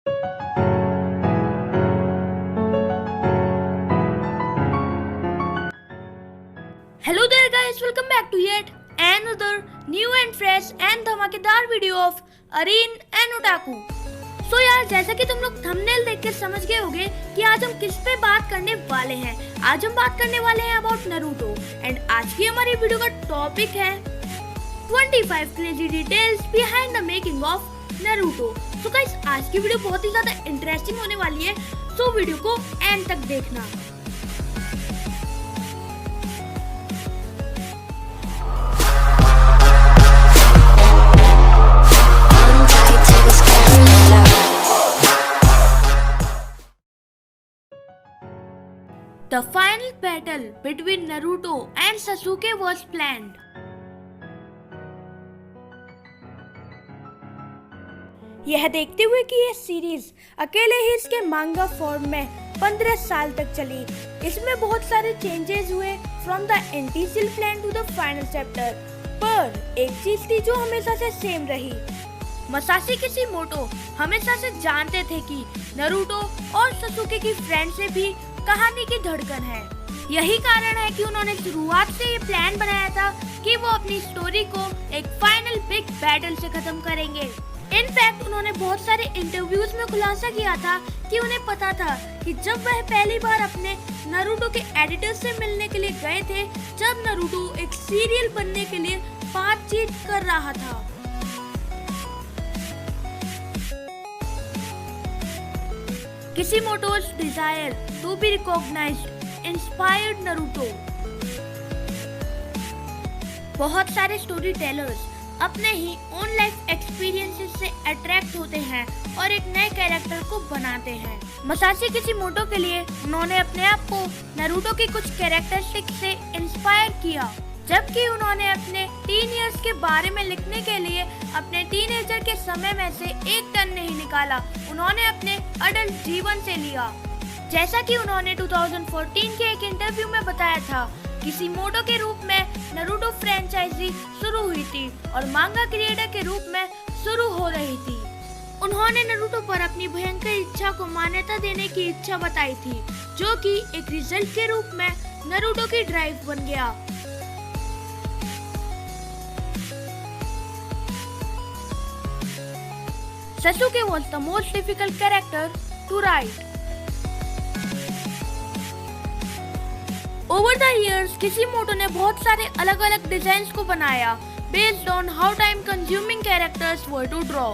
Hello there guys, welcome back to yet another new and fresh and धमाकेदार video of Arin and otaku. So यार, जैसा कि तुम लोग थंबनेल देख के समझ गए होगे कि आज हम किस पे बात करने वाले हैं। आज हम बात करने वाले हैं अबाउट नारुतो एंड आज की हमारी वीडियो का टॉपिक है 25 crazy details behind the making of Naruto. So guys, आज की वीडियो बहुत ही ज्यादा इंटरेस्टिंग होने वाली है, सो वीडियो को एंड तक देखना। The final battle between Naruto and Sasuke was planned. यह देखते हुए कि यह सीरीज अकेले ही इसके मांगा फॉर्म में 15 साल तक चली, इसमें बहुत सारे चेंजेस हुए from the initial plan to the final chapter. पर एक चीज थी जो हमेशा से सेम रही। मसाशी किशिमोटो हमेशा से जानते थे कि नारुतो और ससुके की फ्रेंडशिप भी कहानी की धड़कन है। यही कारण है कि उन्होंने शुरुआत से ये प्लान बनाया था कि वो अपनी स्टोरी को एक फाइनल बिग बैटल से खत्म करेंगे। इनफैक्ट उन्होंने बहुत सारे इंटरव्यूज में खुलासा किया था कि उन्हें पता था कि जब वह पहली बार अपने नारुतो के एडिटर से मिलने के लिए गए थे, जब नारुतो एक सीरियल बनने के लिए बातचीत कर रहा था। Kishimoto's desire to be recognized inspired Naruto. बहुत सारे स्टोरी टेलर्स अपने ही ओन लाइफ एक्सपीरियंसेस से अट्रैक्ट होते हैं और एक नए कैरेक्टर को बनाते हैं। मसाशी किशिमोटो के लिए उन्होंने अपने आप को नारुतो की कुछ कैरेक्टरिस्टिक से इंस्पायर किया, जबकि उन्होंने अपने टीन इयर्स के बारे में लिखने के लिए अपने टीनेजर के समय में से एक टन नहीं निकाला, उन्होंने अपने अडल्ट जीवन से लिया। जैसा कि उन्होंने 2014 के एक इंटरव्यू में बताया था, किशिमोटो के रूप में नारुतो फ्रेंचाइजी शुरू हुई थी और मांगा क्रिएटर के रूप में शुरू हो रही थी। उन्होंने नारुतो पर अपनी भयंकर इच्छा को मान्यता देने की इच्छा बताई थी, जो कि एक रिजल्ट के रूप में नारुतो की ड्राइव बन गया। Sasuke was the most difficult character to write. Over the years, Kishimoto ने बहुत सारे अलग अलग डिजाइन्स को बनाया based on how time consuming characters were to draw.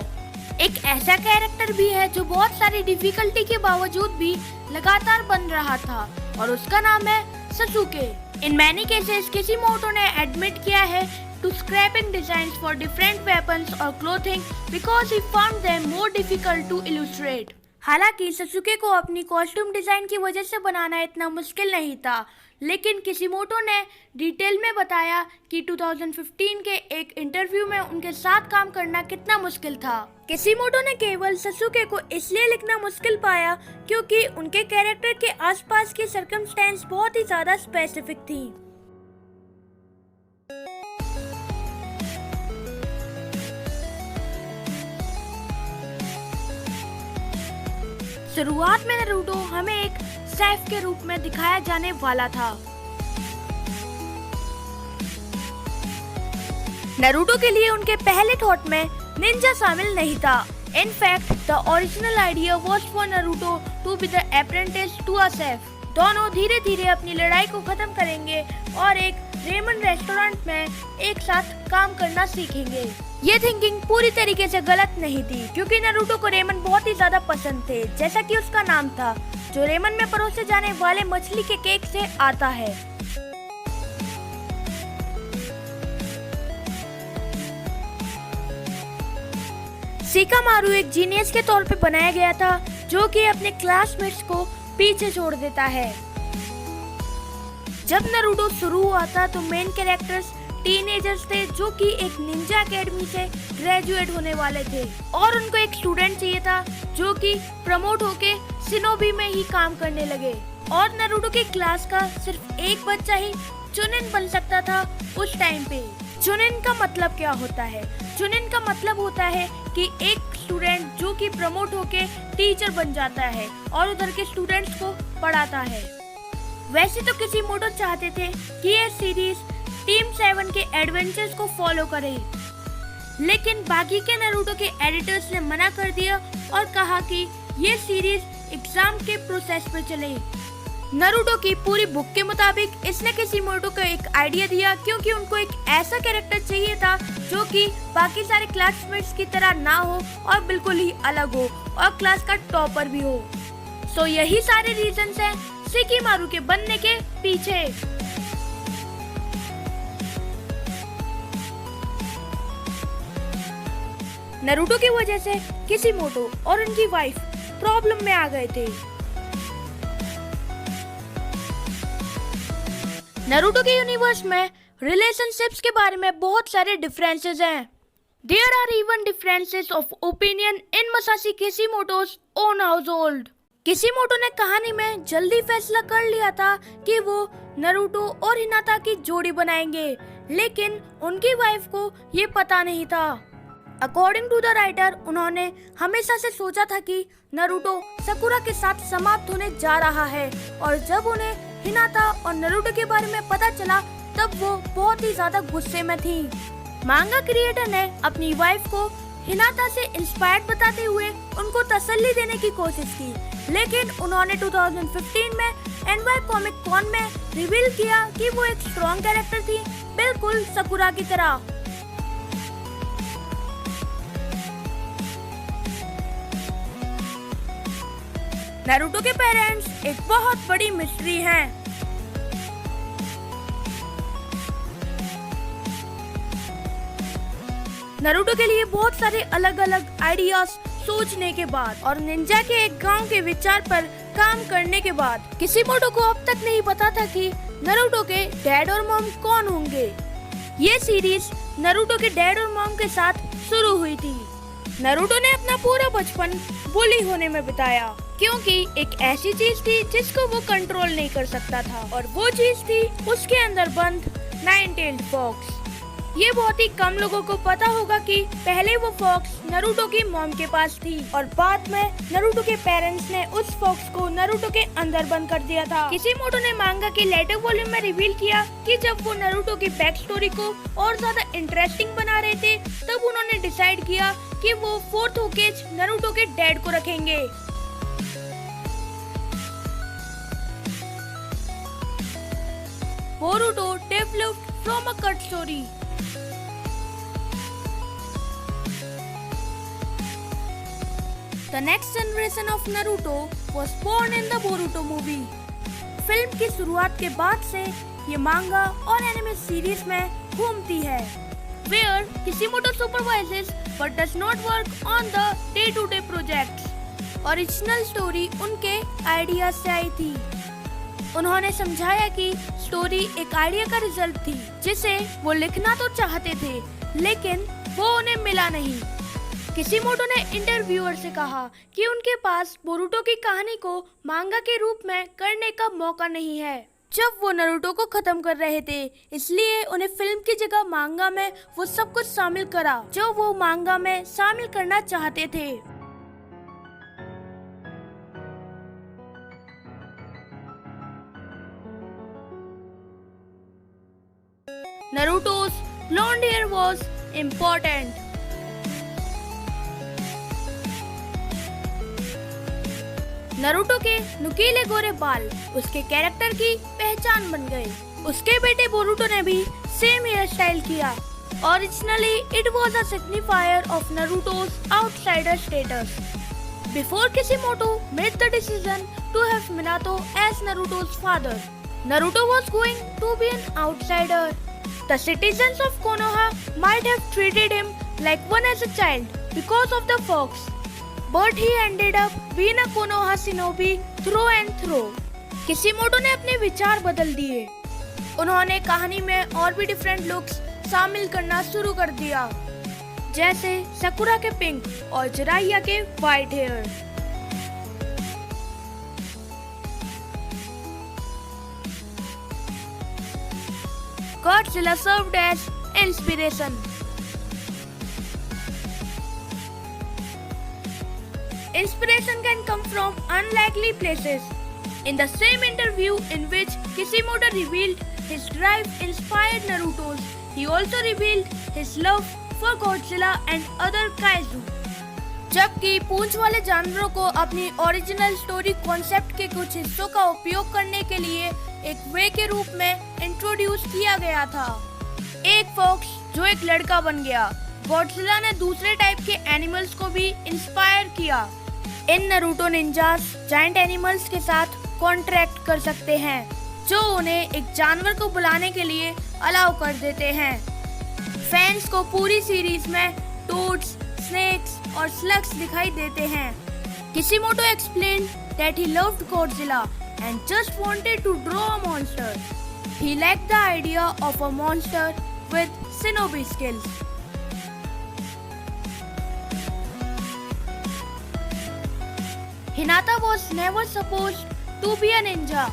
एक ऐसा कैरेक्टर भी है जो बहुत सारी डिफिकल्टी के बावजूद भी लगातार बन रहा था और उसका नाम है ससुके। In many cases, किशिमोटो ने एडमिट किया है to scrapping designs for different weapons or clothing because he found them more difficult to illustrate. हालांकि ससुके को अपनी कॉस्ट्यूम डिजाइन की वजह से बनाना इतना मुश्किल नहीं था, लेकिन किशिमोटो ने डिटेल में बताया कि 2015 के एक इंटरव्यू में उनके साथ काम करना कितना मुश्किल था। किशिमोटो ने केवल ससुके को इसलिए लिखना मुश्किल पाया क्योंकि उनके कैरेक्टर के आसपास की सर्कमस्टेंस बहुत ही ज्यादा स्पेसिफिक थी। शुरुआत में नारुतो हमें एक शेफ के रूप में दिखाया जाने वाला था। नारुतो के लिए उनके पहले थॉट में निंजा शामिल नहीं था। In fact the original idea was for Naruto to be the apprentice to a chef. दोनों धीरे धीरे अपनी लड़ाई को खत्म करेंगे और एक रेमन रेस्टोरेंट में एक साथ काम करना सीखेंगे। ये थिंकिंग पूरी तरीके से गलत नहीं थी, क्योंकि नारुतो को रेमन बहुत ही ज्यादा पसंद थे, जैसा कि उसका नाम था, जो रेमन में परोसे जाने वाले मछली के केक से आता है। शिकामारु एक जीनियस के तौर पे बनाया गया था, जो कि अपने क्लासमेट्स को पीछे छोड़ देता है। जब नारुतो शुरू हुआ था तो मेन कैरेक्टर्स टीनेजर्स थे जो कि एक निंजा एकेडमी से ग्रेजुएट होने वाले थे और उनको एक स्टूडेंट चाहिए था जो कि प्रमोट होके शिनोबी में ही काम करने लगे। और नारुतो की क्लास का सिर्फ एक बच्चा ही चुनिन बन सकता था उस टाइम पे। चुनिन का मतलब क्या होता है? चुनिन का मतलब होता है कि एक स्टूडेंट जो कि प्रमोट होके टीचर बन जाता है और उधर के स्टूडेंट्स को पढ़ाता है। वैसे तो किसिमोटो चाहते थे कि ये सीरीज टीम 7 के एडवेंचर्स को फॉलो करे, लेकिन बाकी के नारुतो के एडिटर्स ने मना कर दिया और कहा कि ये सीरीज एग्जाम के प्रोसेस पे चले। नारुतो की पूरी बुक के मुताबिक इसने किसिमोटो को एक आइडिया दिया, क्योंकि उनको एक ऐसा कैरेक्टर चाहिए था जो कि बाकी सारे क्लासमेट्स की तरह ना हो और बिल्कुल ही अलग हो और क्लास का टॉपर भी हो। सो यही सारे रीजंस हैं सेकिमारु के बनने के पीछे। नारुतो की वजह से किसिमोटो और उनकी वाइफ प्रॉब्लम में आ गए थे। नारुतो के यूनिवर्स में रिलेशनशिप्स के बारे में बहुत सारे डिफरेंसेस हैं। There are even differences of opinion in Masashi Kishimoto's own household. किसिमोटो ने कहानी में जल्दी फैसला कर लिया था कि वो नारुतो और हिनाता की जोड़ी बनाएंगे, लेकिन उनकी वाइफ को ये पता नहीं था। अकॉर्डिंग टू द राइटर, उन्होंने हमेशा से सोचा था कि नारुतो सकुरा के साथ समाप्त होने जा रहा है, और जब उन्हें हिनाता और नारुतो के बारे में पता चला तब वो बहुत ही ज्यादा गुस्से में थी। मांगा क्रिएटर ने अपनी वाइफ को हिनाता से इंस्पायर्ड बताते हुए उनको तसल्ली देने की कोशिश की, लेकिन उन्होंने 2015 में एनवाई कॉमिक कॉन में रिवील किया कि वो एक स्ट्रॉन्ग कैरेक्टर थी, बिल्कुल सकुरा की तरह। नारुतो के पेरेंट्स एक बहुत बड़ी मिस्ट्री हैं। नारुतो के लिए बहुत सारे अलग अलग आइडियाज सोचने के बाद और निंजा के एक गांव के विचार पर काम करने के बाद किसिमोटो को अब तक नहीं पता था कि नारुतो के डैड और मॉम कौन होंगे। ये सीरीज नारुतो के डैड और मॉम के साथ शुरू हुई थी। नारुतो ने अपना पूरा बचपन बुली होने में बिताया, क्योंकि एक ऐसी चीज थी जिसको वो कंट्रोल नहीं कर सकता था, और वो चीज थी उसके अंदर बंद 9-tailed फॉक्स। ये बहुत ही कम लोगों को पता होगा कि पहले वो फॉक्स नारुतो की मॉम के पास थी और बाद में नारुतो के पेरेंट्स ने उस फॉक्स को नारुतो के अंदर बंद कर दिया था। किसिमोटो ने मांगा के लेटर वॉल्यूम में रिवील किया कि जब वो नारुतो की बैक स्टोरी को और ज्यादा इंटरेस्टिंग बना रहे थे, तब उन्होंने डिसाइड किया कि वो 4th होकेज नारुतो के डैड को रखेंगे। Boruto developed from a cut story. The next generation of Naruto was born in the Boruto movie. Film की शुरुआत के बाद से ये मांगा और एनिमे सीरीज में घूमती है, where Kishimoto supervises but does not work on the day-to-day projects. Original story उनके आइडिया से आई थी। उन्होंने समझाया कि स्टोरी एक आइडिया का रिजल्ट थी जिसे वो लिखना तो चाहते थे, लेकिन वो उन्हें मिला नहीं। किसिमोटो ने इंटरव्यूअर से कहा कि उनके पास बोरुतो की कहानी को मांगा के रूप में करने का मौका नहीं है। जब वो नारुतो को खत्म कर रहे थे, इसलिए उन्हें फिल्म की जगह मांगा में वो सब कुछ शामिल करा जो वो मांगा में शामिल करना चाहते थे। Naruto's blonde hair was important. Naruto के नुकीले गोरे बाल उसके कैरेक्टर की पहचान बन गए। उसके बेटे बोरुतो ने भी सेम हेयर स्टाइल किया। Originally, it was a signifier of Naruto's outsider status. Before Kishimoto made the decision to have Minato as Naruto's father, Naruto was going to be an outsider. The citizens of Konoha might have treated him like one as a child because of the fox, but he ended up being a Konoha shinobi through and through. किसिमोटो ने अपने विचार बदल दिए। उन्होंने कहानी में और भी डिफरेंट लुक्स शामिल करना शुरू कर दिया, जैसे सकुरा के पिंक और जिराइया के white hair. Godzilla served as inspiration. Inspiration can come from unlikely places. In the same interview in which Kishimoto revealed his drive inspired Naruto's, he also revealed his love for Godzilla and other kaiju. जबकि पूंछ वाले जानवरों को अपनी original story concept के कुछ हिस्सों का उपयोग करने के लिए एक वे के रूप में इंट्रोड्यूस किया गया था। एक फॉक्स जो एक लड़का बन गया। गॉडजिला ने दूसरे टाइप के एनिमल्स को भी इंस्पायर किया। इन नारुतो निंजास जायंट एनिमल्स के साथ कॉन्ट्रैक्ट कर सकते हैं जो उन्हें एक जानवर को बुलाने के लिए अलाउ कर देते हैं। फैंस को पूरी सीरीज में टोड्स, स्नेक्स और स्लग्स दिखाई देते हैं। Kishimoto explained that he loved Godzilla and just wanted to draw a monster. He liked the idea of a monster with shinobi skills. Hinata was never supposed to be a ninja.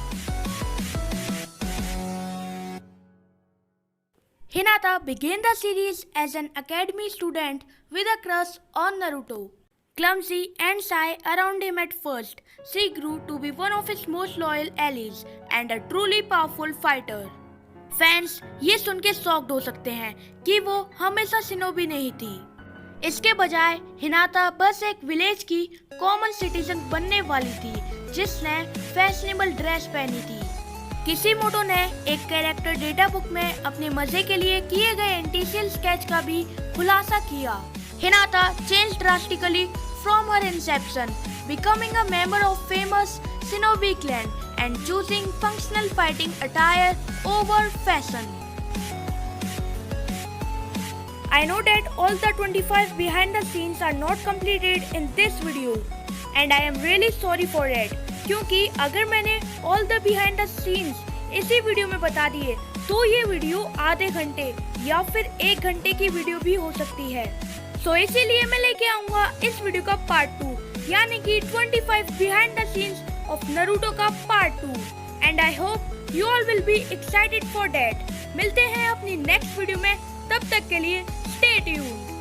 Hinata began the series as an academy student with a crush on Naruto. Clumsy and shy around him at first, she grew to be one of his most loyal allies and a truly powerful fighter. Fans ये सुन के shocked हो सकते हैं कि वो हमेशा shinobi नहीं थी। इसके बजाय हिनाता बस एक विलेज की कॉमन सिटीजन बनने वाली थी जिसने फैशनेबल ड्रेस पहनी थी। किशिमोटो ने एक कैरेक्टर डेटा बुक में अपने मजे के लिए किए गए इंटिशियल स्केच का भी खुलासा किया। हिनाता changed drastically from her inception, becoming a member of famous Shinobi clan and choosing functional fighting attire over fashion. I know that all the 25 behind the scenes are not completed in this video and I am really sorry for it. क्योंकि अगर मैंने all the behind the scenes इसी video में बता दिए तो ये video आधे घंटे या फिर 1 घंटे की वीडियो भी हो सकती है। सो इसीलिए मैं लेके आऊंगा इस वीडियो का पार्ट 2 यानी कि 25 behind the scenes of Naruto का part 2 and I hope you all will be excited for that. मिलते हैं अपनी नेक्स्ट वीडियो में, तब तक के लिए स्टे ट्यून्ड।